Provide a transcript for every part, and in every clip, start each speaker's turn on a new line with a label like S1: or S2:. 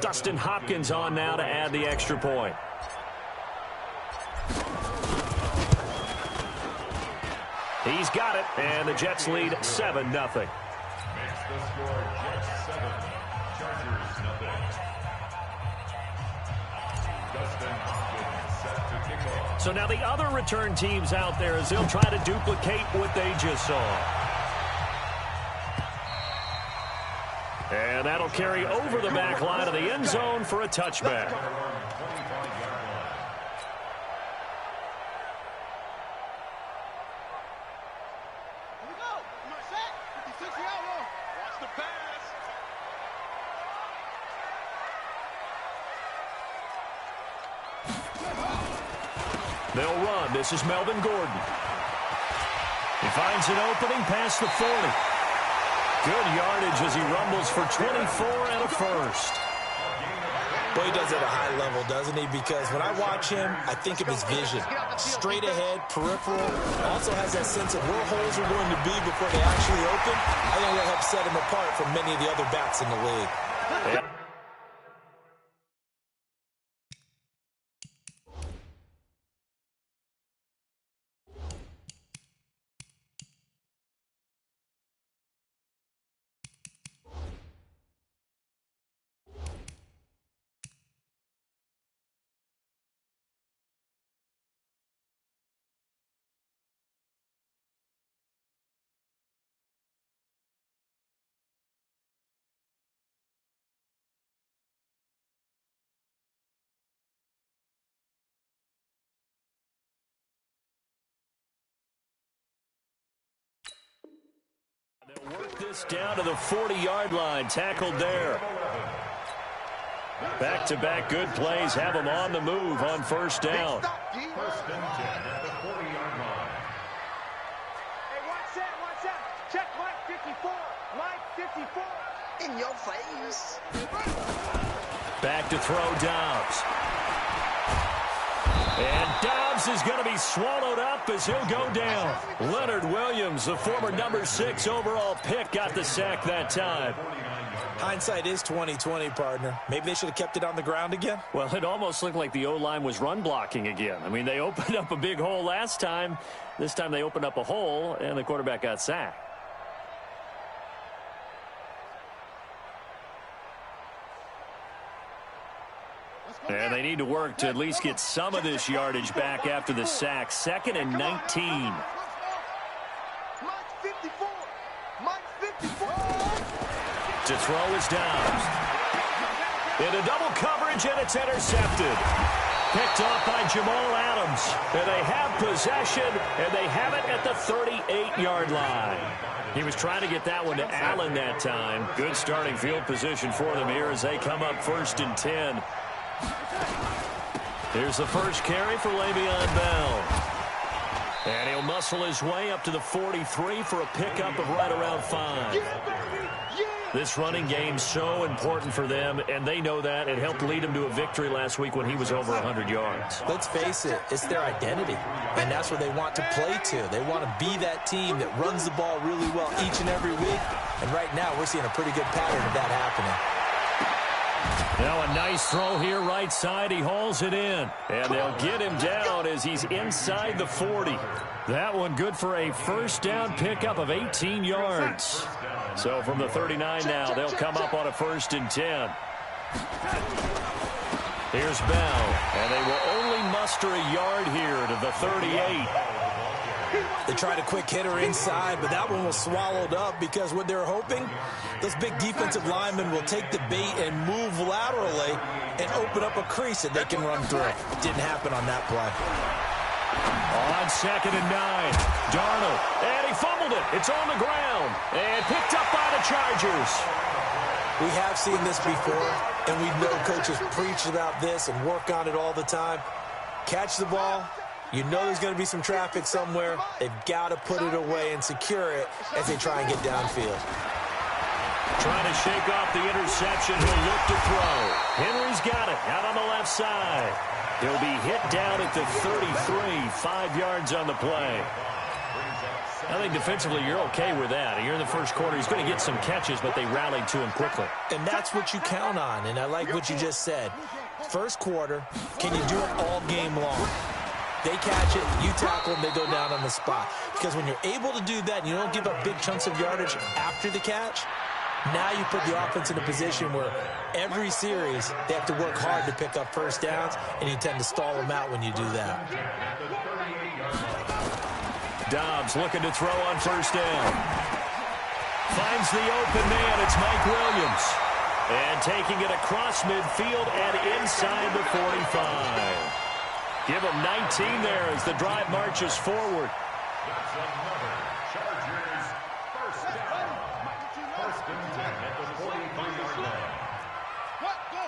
S1: Dustin Hopkins on now to add the extra point. He's got it, and the Jets lead 7-0.
S2: Makes the score Jets 7, Chargers 0. Dustin Hopkins set to kick off.
S1: So now the other return teams out there as they'll try to duplicate what they just saw. And that'll carry over the back line of the end zone for a touchback. They'll run. This is Melvin Gordon. He finds an opening past the 40. Good yardage as he rumbles for 24 and a first.
S3: Well, he does it at a high level, doesn't he? Because when I watch him, I think of his vision. Straight ahead, peripheral. Also has that sense of where holes are going to be before they actually open. I think that helps set him apart from many of the other backs in the league.
S1: Yeah. They'll work this down to the 40-yard line. Tackled there. Back-to-back good plays have them on the move on first down.
S2: First and 10 at the 40-yard line.
S4: Hey, watch that. Check Mike 54. Mike 54. In your face.
S1: Back to throw Dobbs. And Dobbs is going to be swallowed up as he'll go down. Leonard Williams, the former number 6 overall pick, got the sack that time.
S3: Hindsight is 20/20, partner. Maybe they should have kept it on the ground again.
S1: Well, it almost looked like the O-line was run blocking again. I mean, they opened up a big hole last time. This time they opened up a hole, and the quarterback got sacked. And they need to work to at least get some of this yardage back after the sack. 2nd and 19. To throw is Dobbs. Into double coverage, and it's intercepted. Picked off by Jamal Adams. And they have possession, and they have it at the 38-yard line. He was trying to get that one to Allen that time. Good starting field position for them here as they come up 1st and 10. Here's the first carry for Le'Veon Bell. And he'll muscle his way up to the 43 for a pickup of right around 5. This running game so important for them, and they know that. It helped lead them to a victory last week when he was over 100 yards.
S3: Let's face it, it's their identity, and that's what they want to play to. They want to be that team that runs the ball really well each and every week, and right now we're seeing a pretty good pattern of that happening.
S1: Now a nice throw here right side. He hauls it in. And they'll get him down as he's inside the 40. That one good for a first down pickup of 18 yards. So from the 39 now, they'll come up on a 1st and 10. Here's Bell. And they will only muster a yard here to the 38.
S3: They tried a quick hitter inside, but that one was swallowed up because what they're hoping, those big defensive linemen will take the bait and move laterally and open up a crease that they can run through. Didn't happen on that play.
S1: On 2nd and 9, Darnold, and he fumbled it. It's on the ground and picked up by the Chargers.
S3: We have seen this before, and we know coaches preach about this and work on it all the time. Catch the ball. You know there's going to be some traffic somewhere. They've got to put it away and secure it as they try and get downfield.
S1: Trying to shake off the interception. He'll look to throw. Henry's got it out on the left side. He'll be hit down at the 33, 5 yards on the play. I think defensively you're okay with that. You're in the first quarter. He's going to get some catches, but they rallied to him quickly.
S3: And that's what you count on, and I like what you just said. First quarter, can you do it all game long? They catch it, you tackle them, they go down on the spot. Because when you're able to do that and you don't give up big chunks of yardage after the catch, now you put the offense in a position where every series they have to work hard to pick up first downs, and you tend to stall them out when you do that.
S1: Dobbs looking to throw on first down. Finds the open man. It's Mike Williams. And taking it across midfield and inside the 45. Give him 19 there as the drive marches forward.
S2: That's another Chargers first down. First and 10 at the 45-yard line.
S4: What? Go.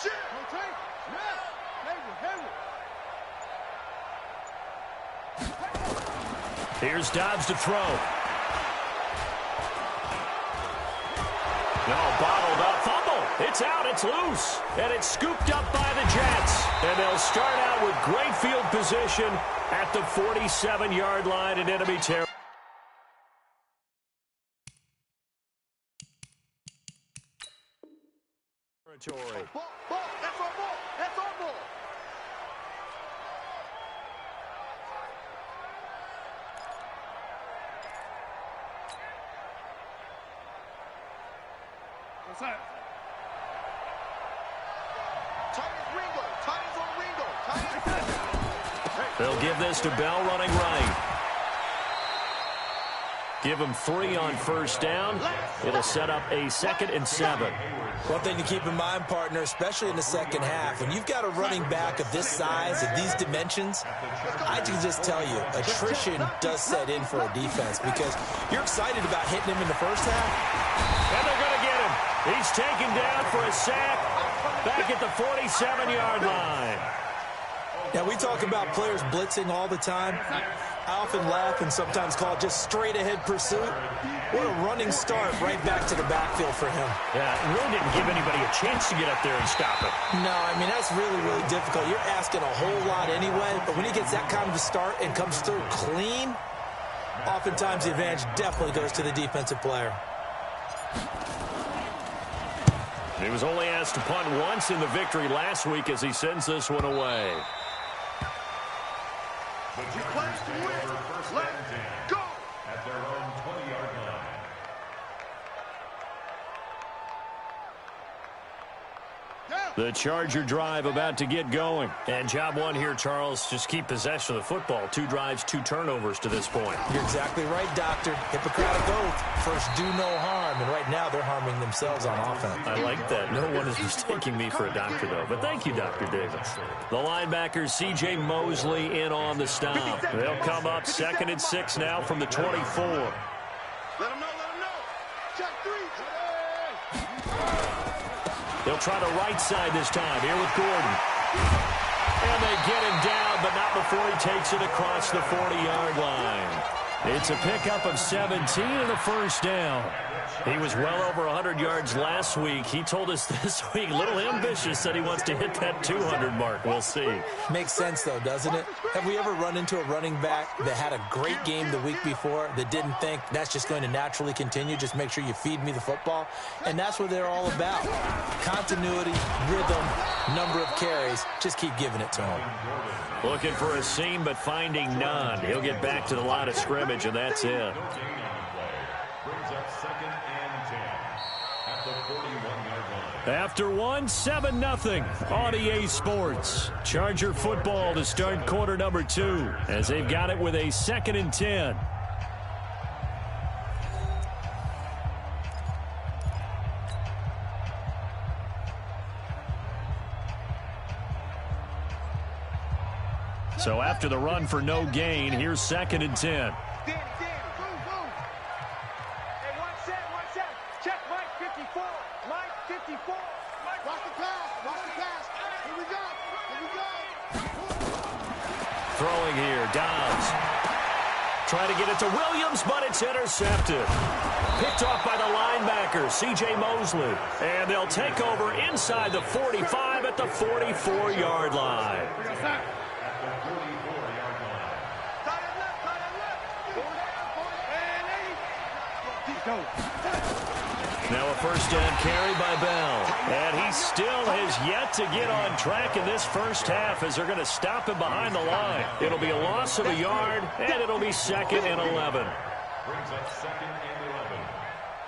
S4: Shit. Okay. Hayward.
S1: Here's Dobbs to throw. No, bottled up. Fumble. It's out. It's loose. And it's scooped up by the Jets. And they'll start out with great field position at the 47-yard line in enemy territory.
S4: Ball. That's our ball. That's our ball. What's that?
S1: They'll give this to Bell running right. Give him 3 on first down. It'll set up a 2nd and 7.
S3: One thing to keep in mind, partner, especially in the second half, when you've got a running back of this size, of these dimensions, I can just tell you, attrition does set in for a defense because you're excited about hitting him in the first half.
S1: And they're going to get him. He's taken down for a sack back at the 47-yard line.
S3: Now, we talk about players blitzing all the time. I often laugh and sometimes call it just straight-ahead pursuit. What a running start right back to the backfield for him.
S1: Yeah, it really didn't give anybody a chance to get up there and stop it.
S3: No, I mean, that's really, really difficult. You're asking a whole lot anyway, but when he gets that kind of a start and comes through clean, oftentimes the advantage definitely goes to the defensive player.
S1: He was only asked to punt once in the victory last week as he sends this one away.
S2: The Chargers take over first and 10
S4: Go.
S2: at their own 20-yard line.
S1: The Charger drive about to get going. And job one here, Charles, just keep possession of the football. 2 drives, 2 turnovers to this point.
S3: You're exactly right, Doctor. Hippocratic oath. First, do no harm. And right now, they're harming themselves on offense.
S1: I like that. No one is mistaking me for a doctor, though. But thank you, Dr. Davis. The linebacker, C.J. Mosley, in on the stop. They'll come up 2nd and 6 now from the 24.
S4: Let him know. Check 3.
S1: They'll try the right side this time. Here with Gordon. And they get him down, but not before he takes it across the 40-yard line. It's a pickup of 17 and a first down. He was well over 100 yards last week. He told us this week, a little ambitious, said he wants to hit that 200 mark. We'll see.
S3: Makes sense, though, doesn't it? Have we ever run into a running back that had a great game the week before that didn't think that's just going to naturally continue? Just make sure you feed me the football. And that's what they're all about. Continuity, rhythm, number of carries. Just keep giving it to him.
S1: Looking for a seam, but finding none. He'll get back to the line of scrimmage, and that's it.
S2: Brings up 2nd and 10 at the 41-yard line.
S1: After 7-0 on EA Sports. Charger football to start quarter number 2 as they've got it with a 2nd and 10. So after the run for no gain, here's 2nd and 10.
S4: Danny, move. Hey, watch that. Check Mike 54. Mike 54. Watch the pass. Here we go.
S1: Throwing here, Dobbs. Trying to get it to Williams, but it's intercepted. Picked off by the linebacker, C.J. Mosley. And they'll take over inside the 45 at the 44-yard line. Now a first down carry by Bell. And he still has yet to get on track in this first half as they're going to stop him behind the line. It'll be a loss of a yard, and it'll be 2nd and 11.
S2: Brings up 2nd and 11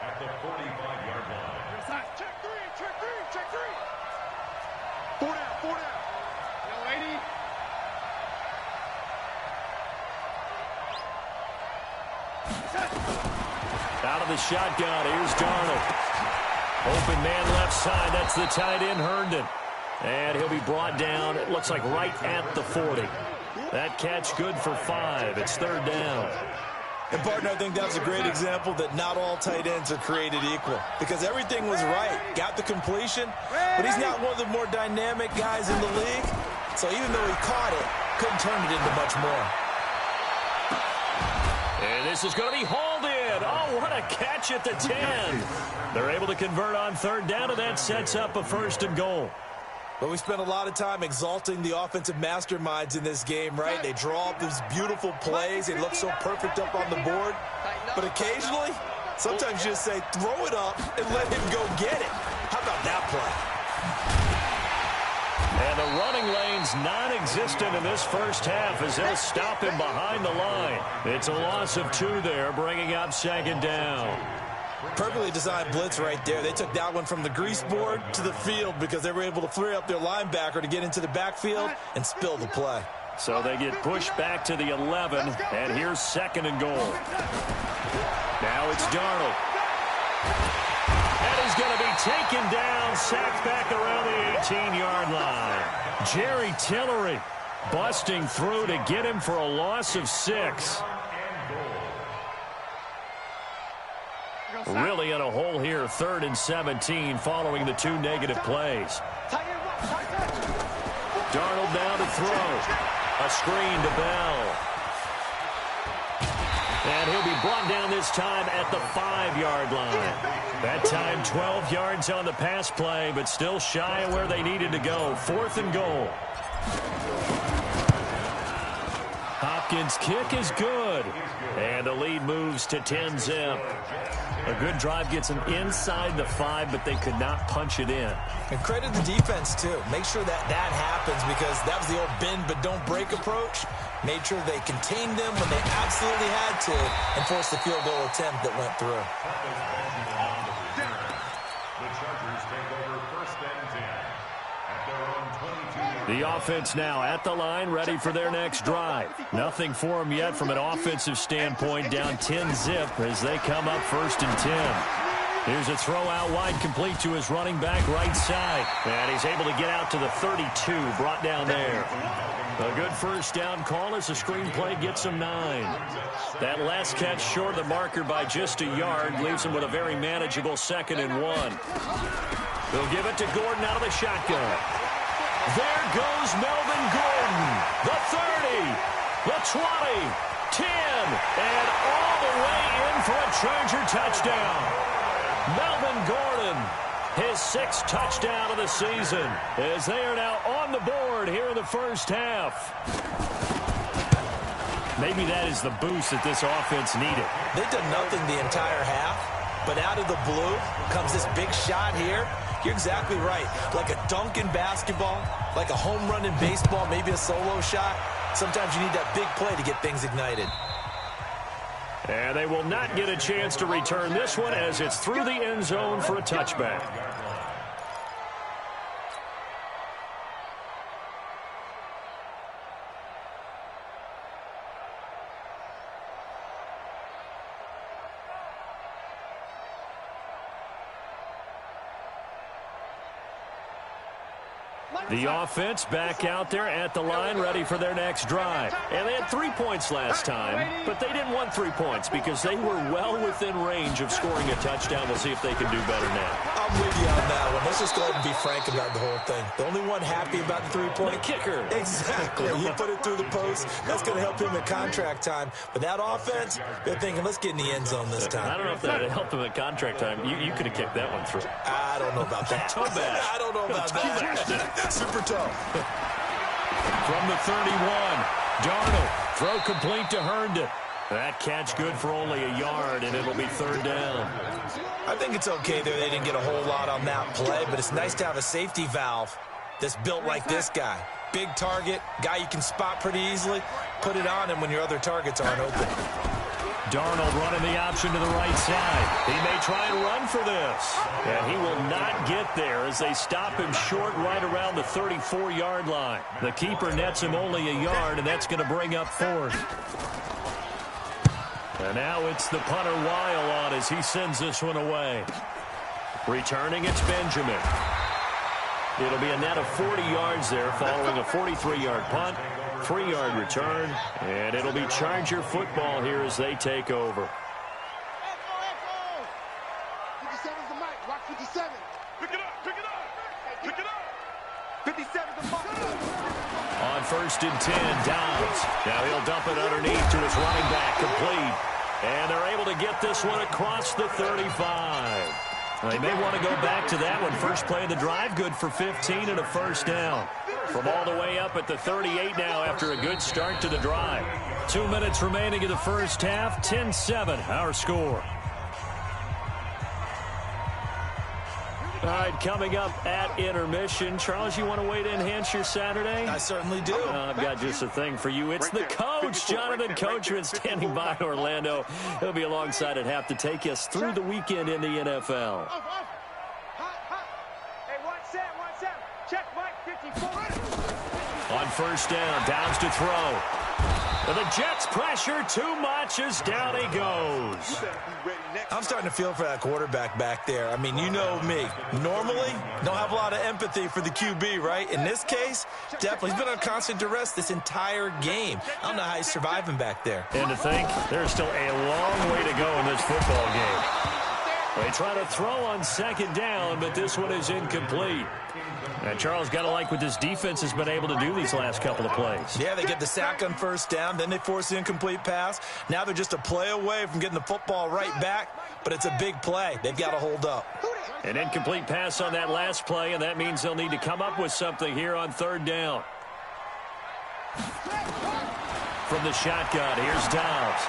S2: at the 45-yard line.
S4: Check three. 4 down. Yo, 80.
S1: Out of the shotgun, here's Darnold. Open man left side, that's the tight end, Herndon. And he'll be brought down, it looks like right at the 40. That catch good for 5. It's 3rd down.
S3: And, partner, I think that's a great example that not all tight ends are created equal because everything was right. Got the completion, but he's not one of the more dynamic guys in the league. So even though he caught it, couldn't turn it into much more.
S1: And this is going to be hauled in. Oh, what a catch at the 10. They're able to convert on 3rd down, and that sets up a 1st and goal.
S3: But we spent a lot of time exalting the offensive masterminds in this game, right? They draw up these beautiful plays. They look so perfect up on the board. But occasionally, sometimes you just say, throw it up and let him go get it. How about that play?
S1: And the running lane's non-existent in this first half as they'll stop him behind the line. It's a loss of 2 there, bringing up 2nd down.
S3: Perfectly designed blitz right there. They took that one from the grease board to the field because they were able to free up their linebacker to get into the backfield and spill the play.
S1: So they get pushed back to the 11, and here's 2nd and goal. Now it's Darnold. And he's going to be taken down, sacked back around the 18-yard line. Jerry Tillery busting through to get him for a loss of 6. Really in a hole here, 3rd and 17 following the 2 negative plays. Darnold down to throw. A screen to Bell. And he'll be brought down this time at the 5-yard line. That time 12 yards on the pass play, but still shy of where they needed to go. 4th and goal. Hopkins' kick is good. And the lead moves to 10-zip. A good drive gets them inside the 5, but they could not punch it in.
S3: And credit the defense, too. Make sure that happens because that was the old bend but don't break approach. Made sure they contained them when they absolutely had to and forced the field goal attempt that went through.
S2: The Chargers take over 1st and 10 at their own 22-yard line.
S1: The offense now at the line, ready for their next drive. Nothing for them yet from an offensive standpoint, down 10-zip as they come up 1st and 10. Here's a throw out wide, complete to his running back right side. And he's able to get out to the 32, brought down there. A good first down call as the screenplay gets him 9. That last catch short of the marker by just a yard leaves him with a very manageable 2nd and 1. They'll give it to Gordon out of the shotgun. There goes Melvin Gordon. The 30, the 20, 10, and all the way in for a Charger touchdown. Melvin Gordon, his 6th touchdown of the season, as they are now on the board here in the first half. Maybe that is the boost that this offense needed.
S3: They've done nothing the entire half, but out of the blue comes this big shot here. You're exactly right. Like a dunk in basketball, like a home run in baseball, maybe a solo shot. Sometimes you need that big play to get things ignited.
S1: And they will not get a chance to return this one as it's through the end zone for a touchback. The offense back out there at the line, ready for their next drive. And they had 3 points last time, but they didn't want 3 points because they were well within range of scoring a touchdown. We'll see if they can do better now.
S3: I'm with you on that one. Let's just go ahead and be frank about the whole thing. The only one happy about the 3-point
S1: kicker.
S3: Exactly. He put it through the post. That's going to help him at contract time. But that offense, they're thinking, let's get in the end zone this time.
S1: I don't know if that would help him at contract time. You could have kicked that one through.
S3: I don't know about that.
S1: Toe bash.
S3: I don't know about that. Super tough.
S1: From the 31, Darnold, throw complete to Herndon. That catch good for only a yard, and it'll be 3rd down.
S3: I think it's okay there. They didn't get a whole lot on that play, but it's nice to have a safety valve that's built like this guy. Big target, guy you can spot pretty easily. Put it on him when your other targets aren't open.
S1: Darnold running the option to the right side. He may try and run for this. And he will not get there as they stop him short right around the 34-yard line. The keeper nets him only a yard, and that's going to bring up 4th. And now it's the punter Weil on as he sends this one away. Returning, it's Benjamin. It'll be a net of 40 yards there following a 43-yard punt, 3-yard return, and it'll be Charger football here as they take over.
S4: 57's the mic. Rock 57. Pick it up. Pick it up. Pick it up. 57's the mic.
S1: On 1st and 10, Downs. Now he'll dump it underneath to his running back, complete. And they're able to get this one across the 35. They may want to go back to that one. First play of the drive, good for 15 and a 1st down. From all the way up at the 38 now after a good start to the drive. 2 minutes remaining in the first half, 10-7 our score. All right, coming up at intermission. Charles, you want to wait to enhance your Saturday?
S3: I certainly do.
S1: I've got just a thing for you. It's the coach, Jonathan Coachman, standing by in Orlando. He'll be alongside at half to take us through the weekend in the NFL.
S4: Hey, 1-7. Check Mike 54.
S1: On 1st down, Downs to throw. And the Jets pressure too much as down he goes.
S3: I'm starting to feel for that quarterback back there. I mean, you know me. Normally, don't have a lot of empathy for the QB, right? In this case, definitely. He's been on constant duress this entire game. I don't know how he's surviving back there.
S1: And to think, there's still a long way to go in this football game. They try to throw on 2nd down, but this one is incomplete. And Charles, got to like what this defense has been able to do these last couple of plays.
S3: Yeah, they get the sack on 1st down, then they force the incomplete pass. Now they're just a play away from getting the football right back, but it's a big play. They've got to hold up.
S1: An incomplete pass on that last play, and that means they'll need to come up with something here on 3rd down. From the shotgun, here's Downs.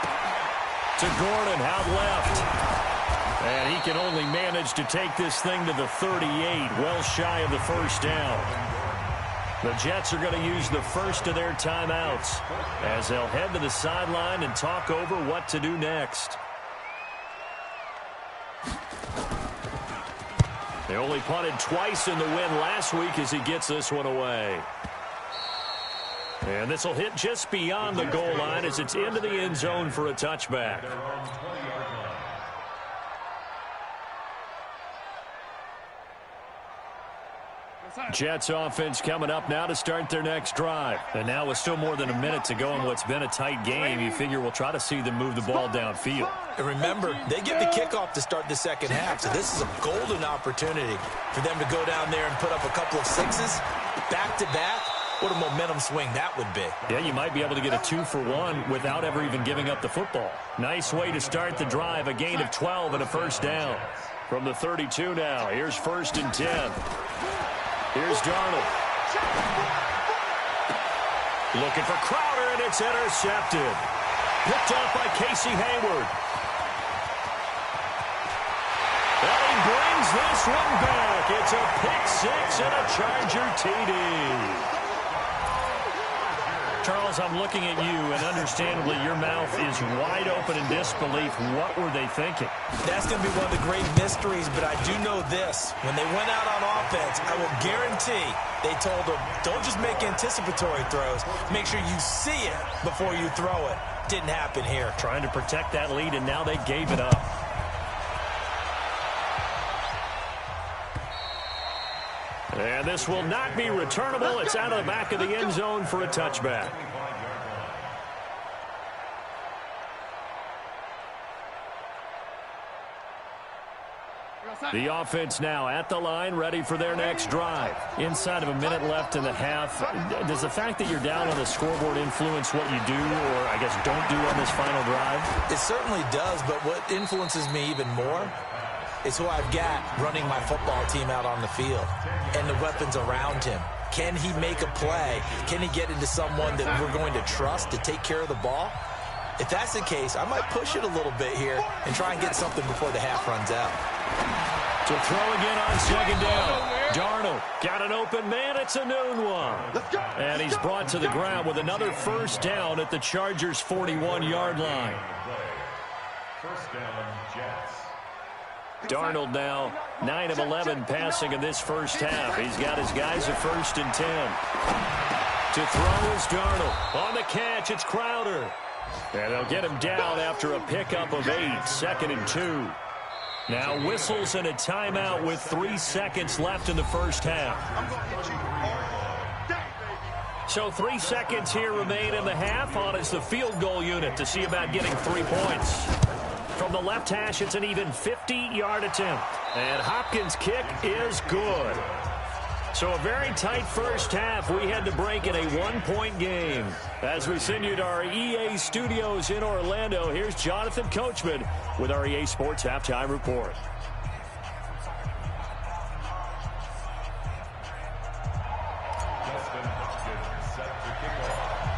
S1: To Gordon, out left. And he can only manage to take this thing to the 38, well shy of the 1st down. The Jets are going to use the first of their timeouts as they'll head to the sideline and talk over what to do next. They only punted twice in the win last week as he gets this one away. And this will hit just beyond the goal line as it's into the end zone for a touchback. Jets offense coming up now to start their next drive. And now with still more than a minute to go in what's been a tight game, you figure we'll try to see them move the ball downfield.
S3: And remember, they get the kickoff to start the 2nd half, so this is a golden opportunity for them to go down there and put up a couple of 6s back-to-back. What a momentum swing that would be.
S1: Yeah, you might be able to get a 2-for-1 without ever even giving up the football. Nice way to start the drive, a gain of 12 and a 1st down. From the 32 now, here's 1st and 10. Here's Darnold. Looking for Crowder, and it's intercepted. Picked off by Casey Hayward. And he brings this one back. It's a pick-6 and a Charger TD. Charles, I'm looking at you, and understandably, your mouth is wide open in disbelief. What were they thinking?
S3: That's going to be one of the great mysteries, but I do know this. When they went out on offense, I will guarantee they told them, don't just make anticipatory throws. Make sure you see it before you throw it. Didn't happen here.
S1: Trying to protect that lead, and now they gave it up. And this will not be returnable. It's out of the back of the end zone for a touchback. The offense now at the line, ready for their next drive. Inside of a minute left in the half, does the fact that you're down on the scoreboard influence what you do, or I guess don't do on this final drive?
S3: It certainly does, but what influences me even more is who I've got running my football team out on the field and the weapons around him. Can he make a play? Can he get into someone that we're going to trust to take care of the ball? If that's the case, I might push it a little bit here and try and get something before the half runs out.
S1: To throw again on second down. Darnold got an open man. It's a noon one. And he's brought to the ground with another first down at the Chargers' 41-yard line.
S2: First down, Jets.
S1: Darnold now 9 of 11 passing in this first half. He's got his guys at 1st and 10. To throw is Darnold. On the catch, it's Crowder. And they'll get him down after a pickup of 8, 2nd and 2. Now whistles and a timeout with 3 seconds left in the first half. So 3 seconds here remain in the half. On is the field goal unit to see about getting 3 points. From the left hash, it's an even 50-yard attempt. And Hopkins' kick is good. So a very tight first half. We had to break in a 1-point game. As we send you to our EA studios in Orlando, here's Jonathan Coachman with our EA Sports Halftime Report.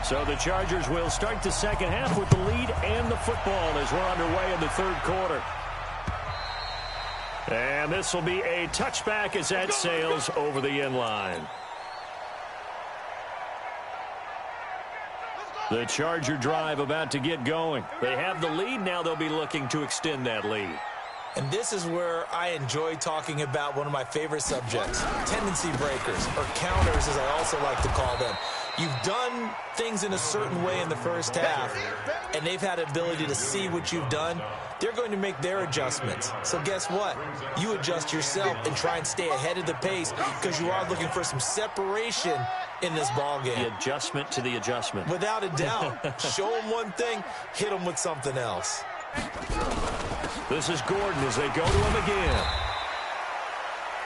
S1: So the Chargers will start the second half with the lead and the football as we're underway in the third quarter. And this will be a touchback as that sails over the end line. The Charger drive about to get going. They have the lead. Now they'll be looking to extend that lead.
S3: And this is where I enjoy talking about one of my favorite subjects, tendency breakers, or counters as I also like to call them. You've done things in a certain way in the first half, and they've had the ability to see what you've done. They're going to make their adjustments. So guess what? You adjust yourself and try and stay ahead of the pace because you are looking for some separation in this ball game.
S1: The adjustment to the adjustment.
S3: Without a doubt. Show them one thing, hit them with something else.
S1: This is Gordon as they go to him again.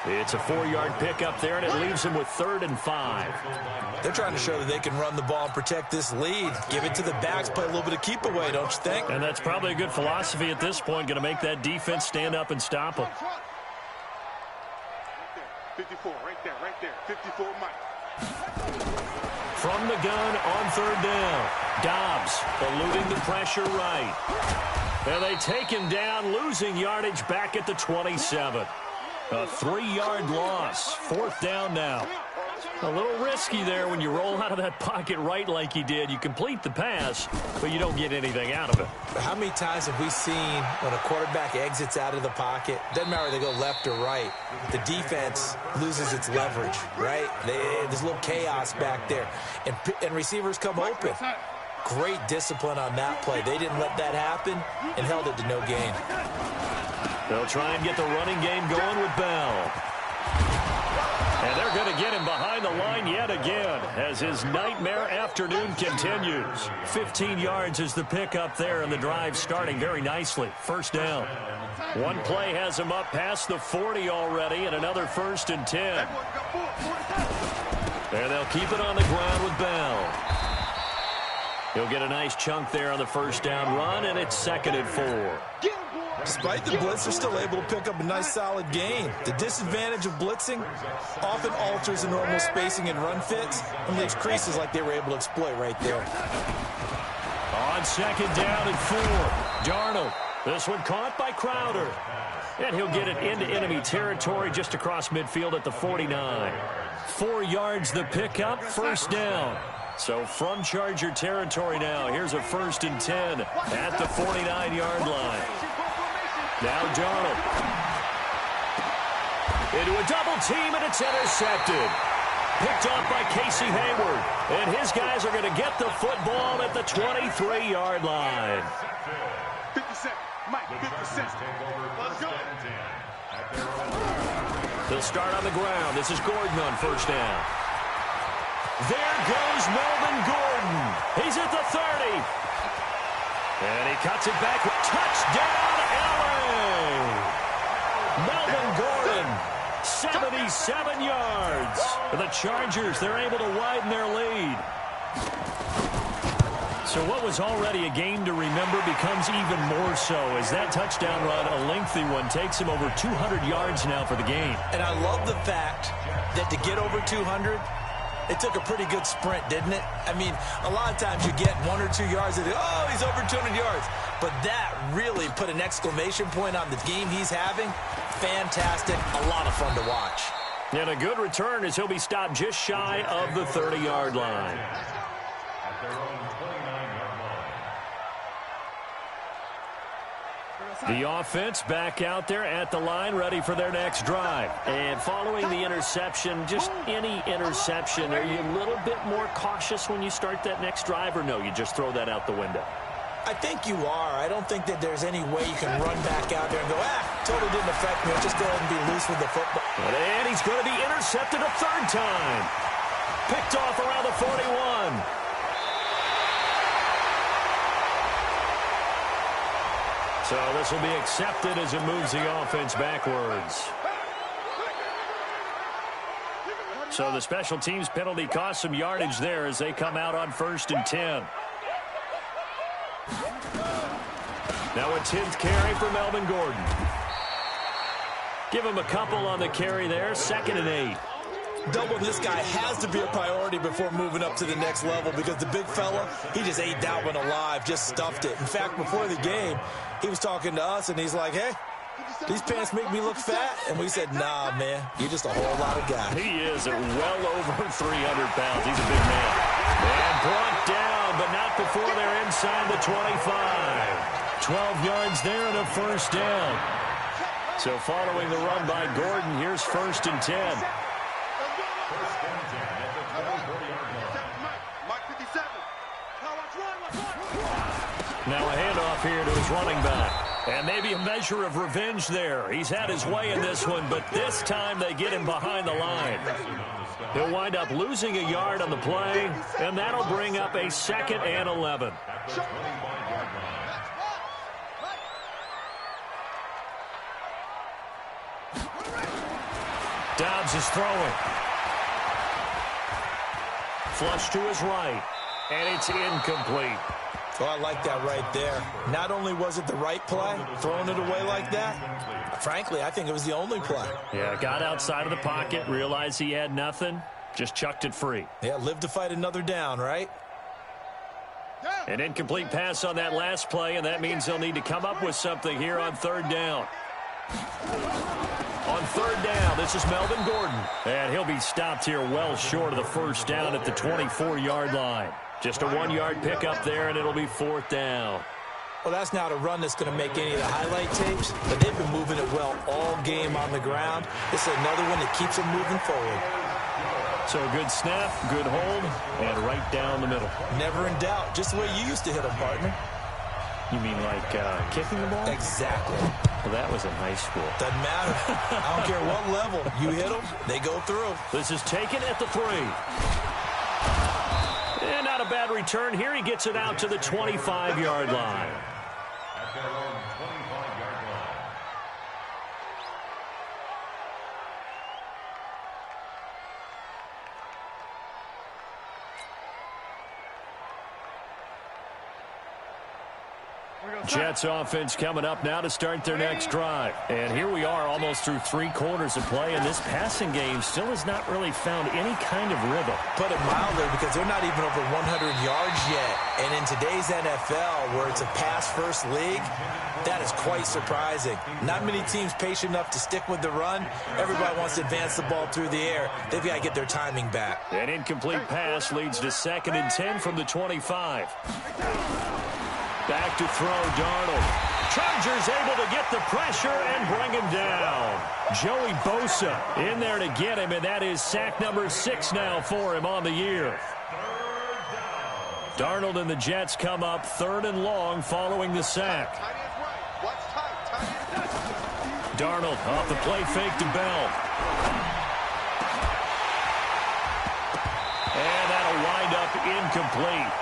S1: It's a 4-yard pickup there, and it leaves him with 3rd and 5.
S3: They're trying to show that they can run the ball and protect this lead. Give it to the backs, play a little bit of keep away, don't you think?
S1: And that's probably a good philosophy at this point, going to make that defense stand up and stop them.
S4: 54, right there, 54, Mike.
S1: From the gun on 3rd down. Dobbs eluding the pressure right. And they take him down, losing yardage back at the 27. A 3-yard loss. 4th down now. A little risky there when you roll out of that pocket right like he did. You complete the pass, but you don't get anything out of it.
S3: How many times have we seen when a quarterback exits out of the pocket, doesn't matter if they go left or right, the defense loses its leverage, right? There's a little chaos back there, and receivers come open. Great discipline on that play. They didn't let that happen and held it to no gain.
S1: They'll try and get the running game going with Bell. And they're going to get him behind the line yet again as his nightmare afternoon continues. 15 yards is the pickup there, and the drive starting very nicely. 1st down. One play has him up past the 40 already, and another 1st and 10. And they'll keep it on the ground with Bell. He'll get a nice chunk there on the 1st down run, and it's 2nd and 4.
S3: Despite the blitz, they're still able to pick up a nice, solid gain. The disadvantage of blitzing often alters the normal spacing and run fits and leaves creases like they were able to exploit right there.
S1: On 2nd down and 4, Darnold. This one caught by Crowder. And he'll get it into enemy territory just across midfield at the 49. 4 yards the pickup, 1st down. So from Charger territory now, here's a 1st and 10 at the 49-yard line. Now Darnold. Into a double team, and it's intercepted. Picked off by Casey Hayward. And his guys are going to get the football at the 23-yard line.
S4: 57, Mike, 57. Let's go.
S1: They'll start on the ground. This is Gordon on 1st down. There goes Melvin Gordon. He's at the 30. And he cuts it back. Touchdown, LA! Melvin Gordon, 77 yards. For the Chargers, they're able to widen their lead. So what was already a game to remember becomes even more so as that touchdown run, a lengthy one, takes him over 200 yards now for the game.
S3: And I love the fact that to get over 200, It took a pretty good sprint, didn't it? I mean, a lot of times you get 1 or 2 yards and, oh, he's over 200 yards. But that really put an exclamation point on the game he's having. Fantastic. A lot of fun to watch.
S1: And a good return as he'll be stopped just shy of the 30-yard line.
S2: At their own 29-yard line.
S1: The offense back out there at the line, ready for their next drive. And following the interception, just any interception, are you a little bit more cautious when you start that next drive, or no, you just throw that out the window?
S3: I think you are. I don't think that there's any way you can run back out there and go, totally didn't affect me. I'll just go ahead and be loose with the football.
S1: And he's going to be intercepted a third time. Picked off around the 41. So this will be accepted as it moves the offense backwards. So the special teams penalty cost some yardage there as they come out on 1st and 10. Now a 10th carry for Melvin Gordon. Give him a couple on the carry there. 2nd and 8.
S3: Doubling this guy has to be a priority before moving up to the next level because the big fella, he just ate that one alive, just stuffed it. In fact, before the game, he was talking to us, and he's like, hey, these pants make me look fat. And we said, nah, man, you're just a whole lot of guy.
S1: He is at well over 300 pounds. He's a big man. And brought down, but not before they're inside the 25. 12 yards there and a 1st down. So following the run by Gordon, here's 1st and 10.
S2: 1st and 10 at the 24-yard line.
S1: Now a handoff here to his running back. And maybe a measure of revenge there. He's had his way in this one, but this time they get him behind the line. He'll wind up losing a yard on the play, and that'll bring up a 2nd and 11.
S2: At the 25-yard line.
S1: Dobbs is throwing. Flush to his right, and it's incomplete.
S3: Oh, I like that right there. Not only was it the right play, throwing it away like that, frankly, I think it was the only play.
S1: Yeah, got outside of the pocket, realized he had nothing, just chucked it free.
S3: Yeah, live to fight another down, right?
S1: An incomplete pass on that last play, and that means they'll need to come up with something here on 3rd down. On 3rd down, this is Melvin Gordon. And he'll be stopped here well short of the 1st down at the 24-yard line. Just a 1-yard pickup there, and it'll be 4th down.
S3: Well, that's not a run that's going to make any of the highlight tapes, but they've been moving it well all game on the ground. This is another one that keeps them moving forward.
S1: So a good snap, good hold, and right down the middle.
S3: Never in doubt. Just the way you used to hit them, partner.
S1: You mean like kicking the ball?
S3: Exactly.
S1: Well, that was in high school.
S3: Doesn't matter. I don't care what level. You hit them, they go through.
S1: This is taken at the 3. And not a bad return here. He gets it out to the 25-yard line.
S2: At their own 25-yard line.
S1: Jets offense coming up now to start their next drive. And here we are almost through 3 quarters of play, and this passing game still has not really found any kind of rhythm.
S3: Put it mildly, because they're not even over 100 yards yet. And in today's NFL, where it's a pass-first league, that is quite surprising. Not many teams patient enough to stick with the run. Everybody wants to advance the ball through the air. They've got to get their timing back.
S1: An incomplete pass leads to 2nd and 10 from the 25. Back to throw, Darnold. Chargers able to get the pressure and bring him down. Joey Bosa in there to get him, and that is sack number 6 now for him on the year. Darnold and the Jets come up 3rd and long following the sack. Darnold off the play fake to Bell. And that'll wind up incomplete.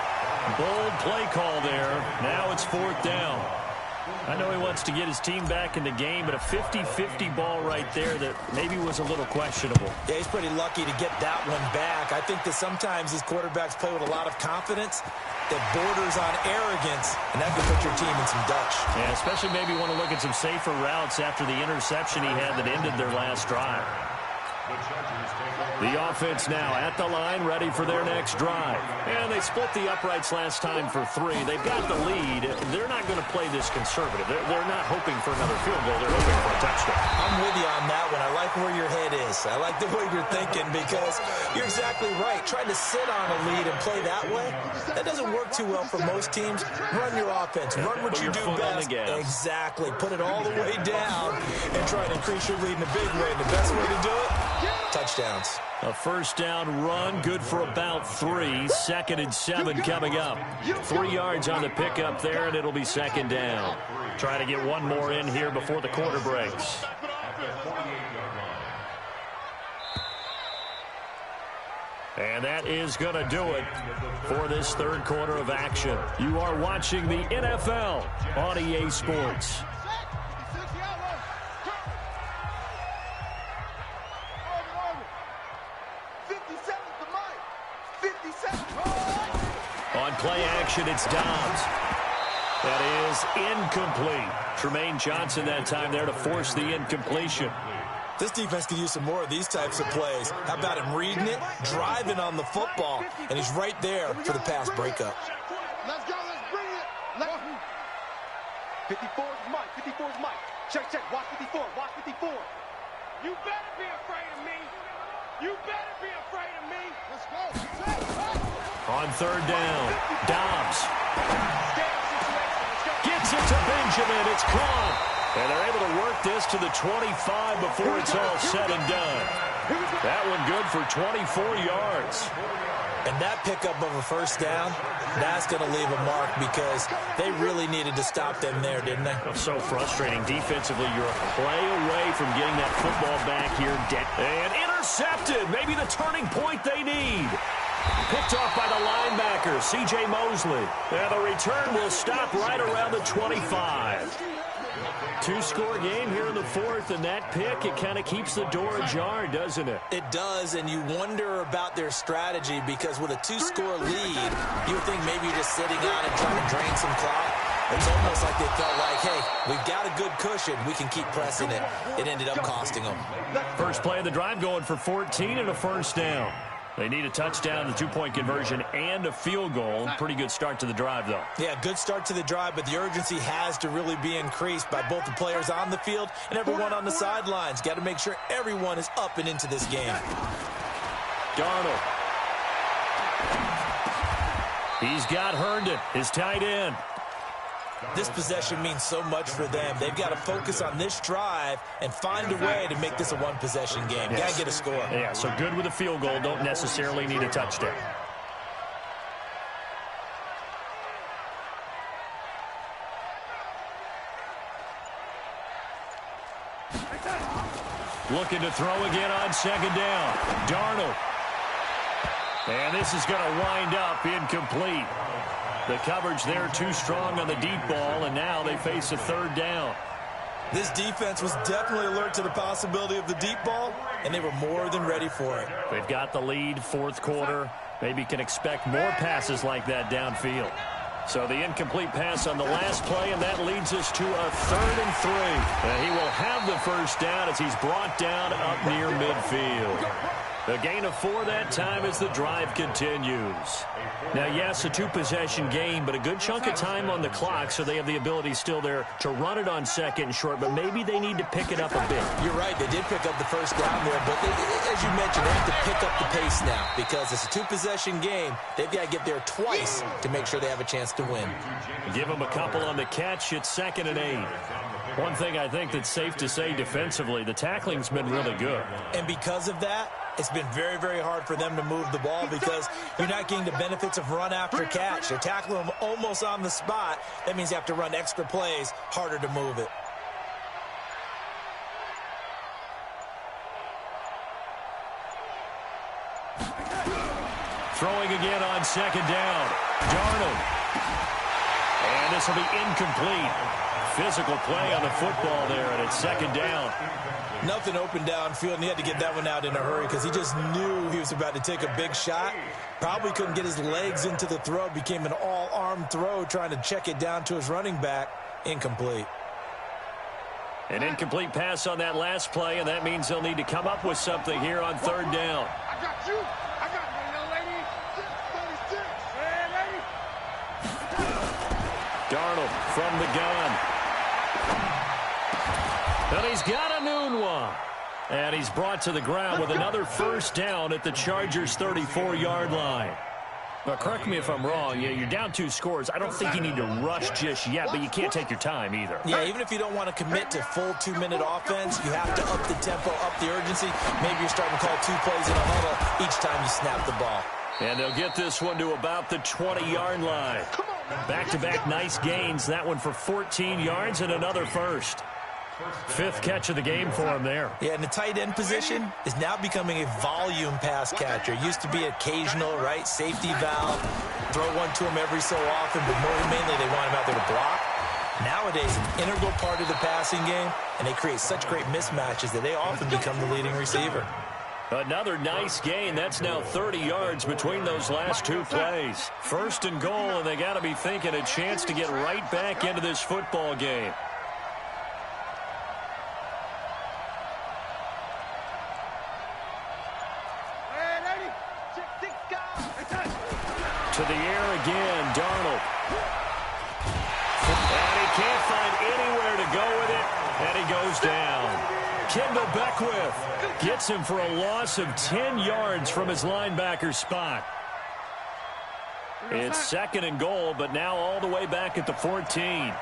S1: Bold play call there. Now it's 4th down. I know he wants to get his team back in the game, but a 50-50 ball right there that maybe was a little questionable.
S3: Yeah, he's pretty lucky to get that one back. I think that sometimes these quarterbacks play with a lot of confidence that borders on arrogance, and that could put your team in some dutch.
S1: Yeah, especially maybe want to look at some safer routes after the interception he had that ended their last drive. The offense now at the line, ready for their next drive. And they split the uprights last time for 3. They've got the lead. They're not going to play this conservative. They're not hoping for another field goal. They're hoping for a touchdown.
S3: I'm with you on that one. I like where your head is. I like the way you're thinking because you're exactly right. Trying to sit on a lead and play that way, that doesn't work too well for most teams. Run your offense. Run what you do best. Exactly. Put it all the way down and try to increase your lead in a big way. And the best way to do it, touchdowns.
S1: A first down run, good for about 3. 2nd and 7 coming up. 3 yards on the pickup there, and it'll be 2nd down. Try to get one more in here before the quarter breaks. And that is going to do it for this third quarter of action. You are watching the NFL on EA Sports. On play action, it's Dobbs. That is incomplete. Tremaine Johnson that time there to force the incompletion.
S3: This defense could use some more of these types of plays. How about him reading it, driving on the football, and he's right there for the pass breakup.
S4: Let's go, let's bring it. 54's Mike, 54's Mike. Check, check, watch 54, watch 54. You better be afraid of me. You better be afraid of me. Let's go.
S1: On third down, Dobbs gets it to Benjamin. It's caught. And they're able to work this to the 25 before it's all said and done. That one good for 24 yards.
S3: And that pickup of a first down, that's going to leave a mark because they really needed to stop them there, didn't they?
S1: So frustrating. Defensively, you're a play away from getting that football back here. And intercepted. Maybe the turning point they need. Picked off by the linebacker, C.J. Mosley. And the return will stop right around the 25. 2-score game here in the fourth, and that pick, it kind of keeps the door ajar, doesn't it?
S3: It does, and you wonder about their strategy because with a 2-score lead, you would think maybe you're just sitting out and trying to drain some clock. It's almost like they felt like, hey, we've got a good cushion. We can keep pressing it. It ended up costing them.
S1: First play of the drive going for 14 and a first down. They need a touchdown, the 2-point conversion, and a field goal. Pretty good start to the drive, though.
S3: Yeah, good start to the drive, but the urgency has to really be increased by both the players on the field and everyone on the sidelines. Got to make sure everyone is up and into this game.
S1: Darnold. He's got Herndon, his tight end.
S3: This possession means so much for them. They've got to focus on this drive and find a way to make this a one-possession game.
S1: Yes.
S3: Got to get a score.
S1: Yeah, so good with a field goal. Don't necessarily need a touchdown. Looking to throw again on second down. Darnold. And this is going to wind up incomplete. The coverage there too strong on the deep ball, and now they face a third down.
S3: This defense was definitely alert to the possibility of the deep ball, and they were more than ready for it.
S1: They've got the lead, fourth quarter. Maybe can expect more passes like that downfield. So the incomplete pass on the last play, and that leads us to a 3rd and 3. And he will have the first down as he's brought down up near midfield. A gain of 4 that time as the drive continues. Now, yes, a 2-possession game, but a good chunk of time on the clock, so they have the ability still there to run it on second and short, but maybe they need to pick it up a bit.
S3: You're right. They did pick up the first down there, but as you mentioned, they have to pick up the pace now because it's a 2-possession game. They've got to get there twice to make sure they have a chance to win.
S1: Give them a couple on the catch. It's 2nd and 8. One thing I think that's safe to say defensively, the tackling's been really good.
S3: And because of that, it's been very, very hard for them to move the ball because you're not getting the benefits of run after catch. They're tackling them almost on the spot. That means you have to run extra plays, harder to move it.
S1: Throwing again on second down. Darnold. And this will be incomplete. Physical play on the football there, and it's 2nd down.
S3: Nothing open downfield, and he had to get that one out in a hurry because he just knew he was about to take a big shot. Probably couldn't get his legs into the throw. Became an all-arm throw trying to check it down to his running back. Incomplete.
S1: An incomplete pass on that last play, and that means they'll need to come up with something here on third down.
S4: I got you. I got you, young lady. 36. Hey, lady.
S1: Darnold from the gun. And he's got a noon one. And he's brought to the ground with another first down at the Chargers' 34-yard line. But correct me if I'm wrong, you're down 2 scores. I don't think you need to rush just yet, but you can't take your time either.
S3: Yeah, even if you don't want to commit to full 2-minute offense, you have to up the tempo, up the urgency. Maybe you're starting to call 2 plays in a huddle each time you snap the ball.
S1: And they'll get this one to about the 20-yard line. Back-to-back nice gains. That one for 14 yards and another first. 5th catch of the game for him there.
S3: Yeah, and the tight end position is now becoming a volume pass catcher. It used to be occasional, right, safety valve, throw one to him every so often, but mainly they want him out there to block. Nowadays, an integral part of the passing game, and they create such great mismatches that they often become the leading receiver.
S1: Another nice gain. That's now 30 yards between those last 2 plays. 1st and goal, and they got to be thinking a chance to get right back into this football game. To the air again, Darnold. And he can't find anywhere to go with it, and he goes down. Kendall Beckwith gets him for a loss of 10 yards from his linebacker spot. It's 2nd and goal, but now all the way back at the 14.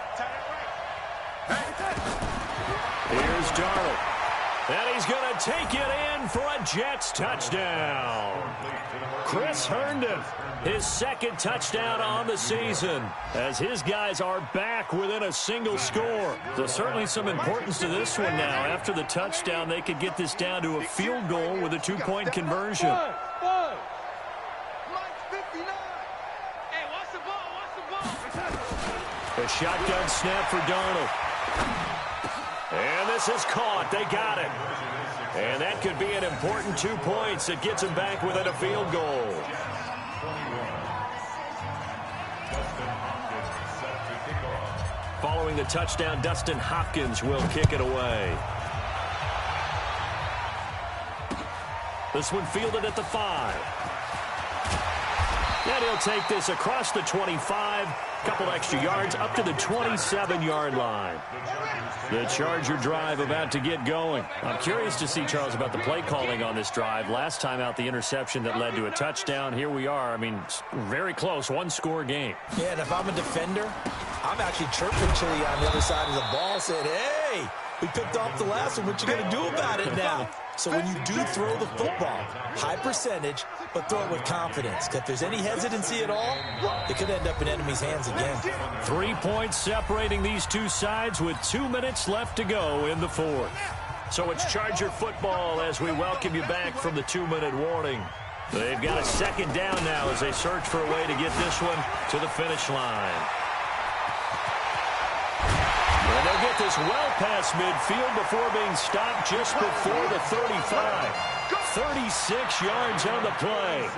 S1: Here's Darnold. And he's going to take it in for a Jets touchdown. Chris Herndon, his 2nd touchdown on the season, as his guys are back within a single score. So certainly some importance to this one now. After the touchdown, they could get this down to a field goal with a 2-point conversion. A shotgun snap for Darnold. And this is caught. They got it. And that could be an important 2 points that gets them back within a field goal. Following the touchdown, Dustin Hopkins will kick it away. This one fielded at the 5. And he'll take this across the 25. Couple extra yards up to the 27-yard line. The Charger drive about to get going. I'm curious to see, Charles, about the play calling on this drive. Last time out, the interception that led to a touchdown. Here we are. I mean, very close, 1-score game.
S3: Yeah, and if I'm a defender, I'm actually chirping Chili on the other side of the ball, saying, hey, we picked off the last one. What you going to do about it now? So when you do throw the football, high percentage, but throw it with confidence. If there's any hesitancy at all, it could end up in enemy's hands again.
S1: 3 points separating these two sides with 2 minutes left to go in the 4th. So it's Charger football as we welcome you back from the 2-minute warning. They've got a 2nd down now as they search for a way to get this one to the finish line. And they'll get this well past midfield before being stopped just before the 35. 36 yards on the play.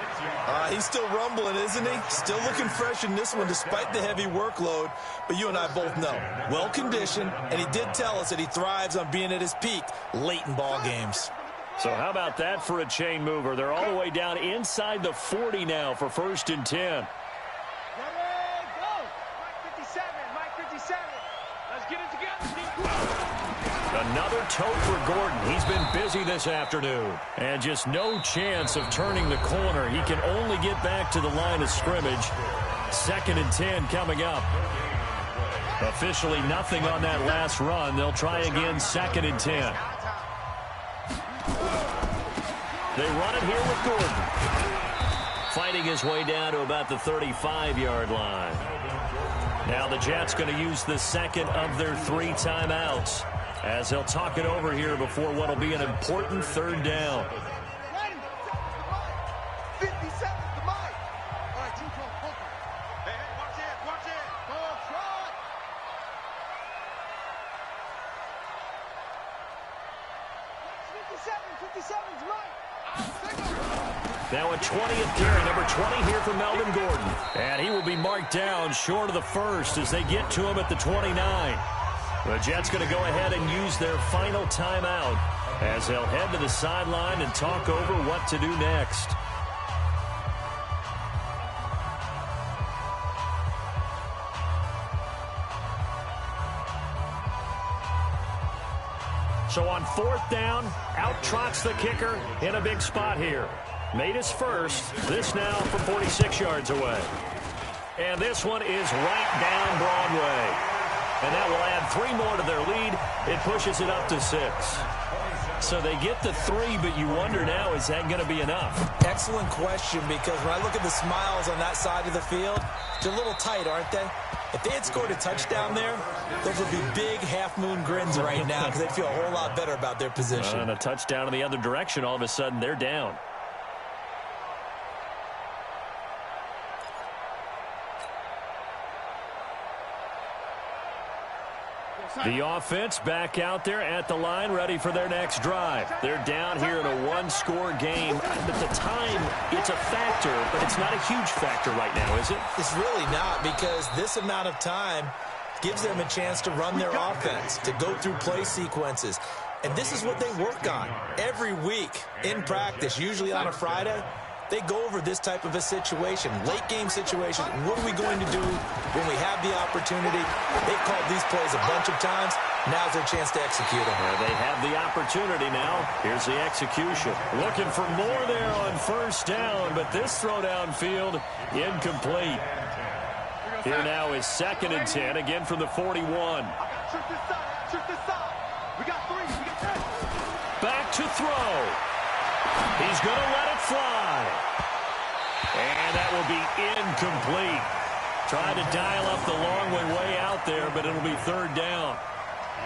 S3: He's still rumbling, isn't he? Still looking fresh in this one despite the heavy workload. But you and I both know, well-conditioned, and he did tell us that he thrives on being at his peak late in ball games.
S1: So how about that for a chain mover? They're all the way down inside the 40 now for 1st and 10. Another tote for Gordon. He's been busy this afternoon. And just no chance of turning the corner. He can only get back to the line of scrimmage. 2nd and 10 coming up. Officially nothing on that last run. They'll try again 2nd and 10. They run it here with Gordon. Fighting his way down to about the 35-yard line. Now the Jets going to use the 2nd of their 3 timeouts, as they'll talk it over here before what will be an important 3rd down. Now a 20th carry, number 20 here for Melvin Gordon. And he will be marked down short of the 1st as they get to him at the 29. The Jets going to go ahead and use their final timeout as they'll head to the sideline and talk over what to do next. So on 4th down, out trots the kicker in a big spot here. Made his first. This now from 46 yards away. And this one is right down Broadway. And that will add 3 more to their lead. It pushes it up to 6. So they get the 3, but you wonder now, is that going to be enough?
S3: Excellent question, because when I look at the smiles on that side of the field, they're a little tight, aren't they? If they had scored a touchdown there, those would be big half-moon grins right now because they'd feel a whole lot better about their position.
S1: And a touchdown in the other direction, all of a sudden they're down. The offense back out there at the line, ready for their next drive. They're down here in a one-score game. But the time, it's a factor, but it's not a huge factor right now, is it?
S3: It's really not, because this amount of time gives them a chance to run their offense, to go through play sequences. And this is what they work on every week in practice, usually on a Friday. They go over this type of a situation, late game situation. What are we going to do when we have the opportunity? They've called these plays a bunch of times. Now's their chance to execute them.
S1: They have the opportunity now. Here's the execution. Looking for more there on 1st down, but this throw downfield incomplete. Here now is 2nd and 10, again from the 41. Back to throw. He's going to let it fly. And that will be incomplete. Trying to dial up the long way out there, but it'll be 3rd down.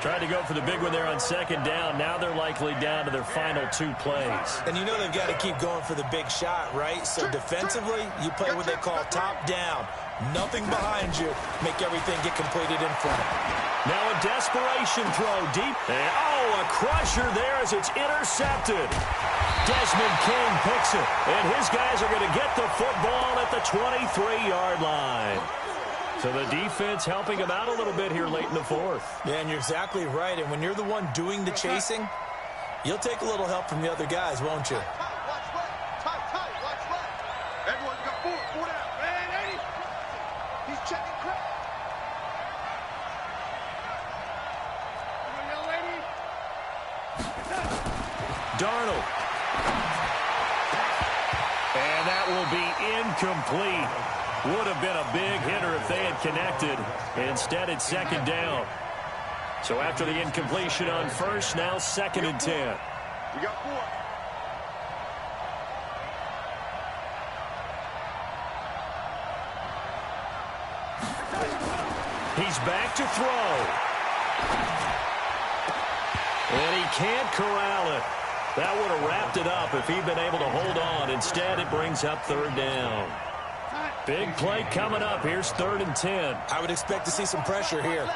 S1: Tried to go for the big one there on 2nd down. Now they're likely down to their final 2 plays.
S3: And you know they've got to keep going for the big shot, right? So defensively, you play what they call top down. Nothing behind you. Make everything get completed in front.
S1: Now a desperation throw deep. And, a crusher there as it's intercepted. Desmond King picks it. And his guys are going to get the football at the 23-yard line. So the defense helping him out a little bit here late in the 4th.
S3: Yeah, and you're exactly right. And when you're the one doing the chasing, you'll take a little help from the other guys, won't you?
S4: Watch left. Tight. Watch left. Everyone got 4 down. Man, 80. He's checking crap. Young lady.
S1: Darnold. And that will be incomplete. Would have been a big hitter if they had connected. Instead, it's 2nd down. So after the incompletion on 1st, now 2nd and 10.
S4: We got 4.
S1: He's back to throw. And he can't corral it. That would have wrapped it up if he'd been able to hold on. Instead, it brings up 3rd down. Big play coming up. Here's 3rd and 10.
S3: I would expect to see some pressure here.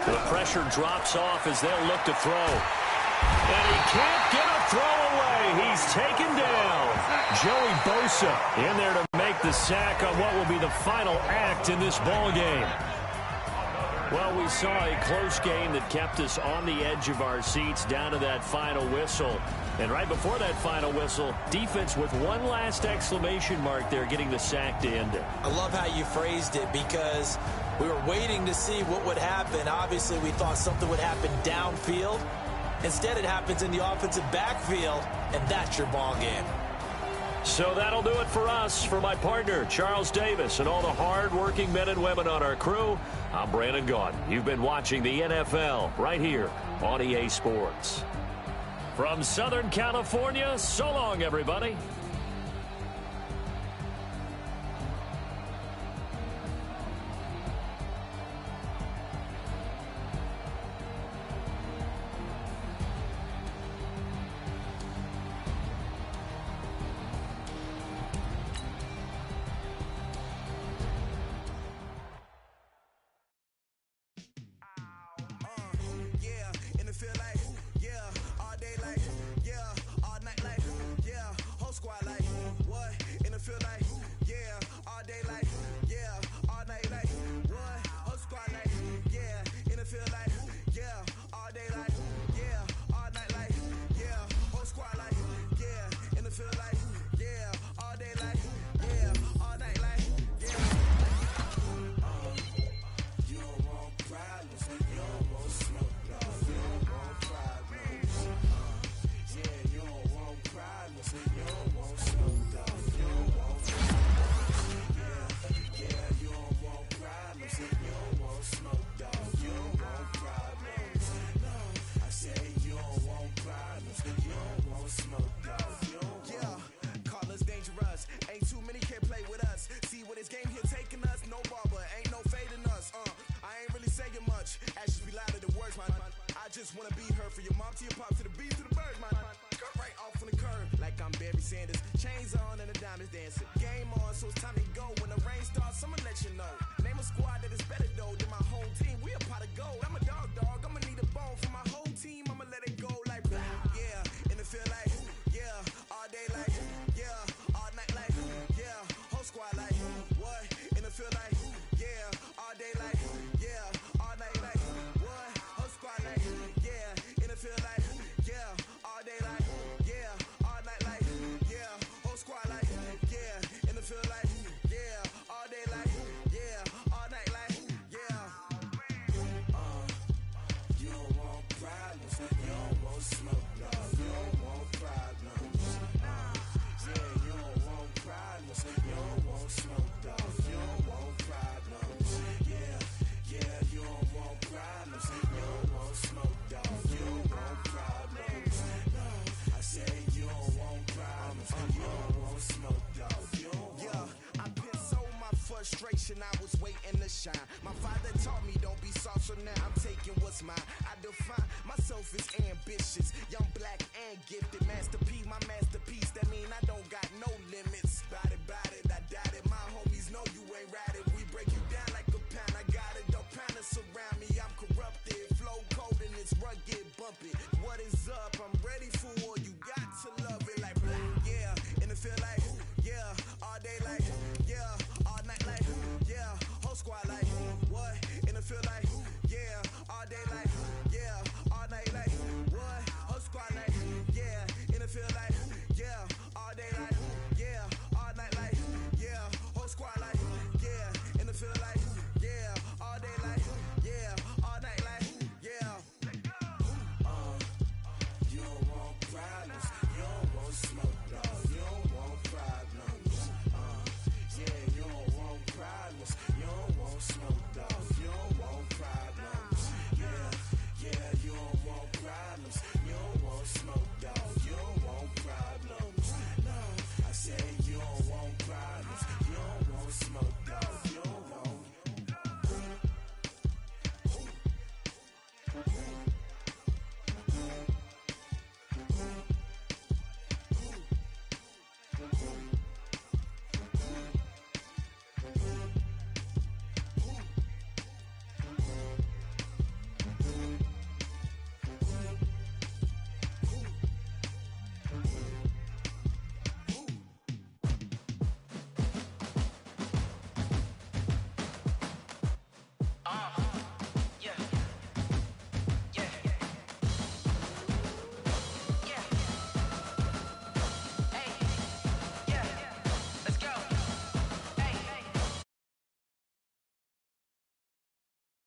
S1: The pressure drops off as they'll look to throw. And he can't get a throw away. He's taken down. Joey Bosa in there to make the sack on what will be the final act in this ball game. Well, we saw a close game that kept us on the edge of our seats down to that final whistle. And right before that final whistle, defense with one last exclamation mark there, getting the sack to end it.
S3: I love how you phrased it, because we were waiting to see what would happen. Obviously, we thought something would happen downfield. Instead, it happens in the offensive backfield, and that's your ball game.
S1: So that'll do it for us. For my partner, Charles Davis, and all the hard-working men and women on our crew, I'm Brandon Gaudin. You've been watching the NFL right here on EA Sports. From Southern California, so long, everybody.
S5: Squad my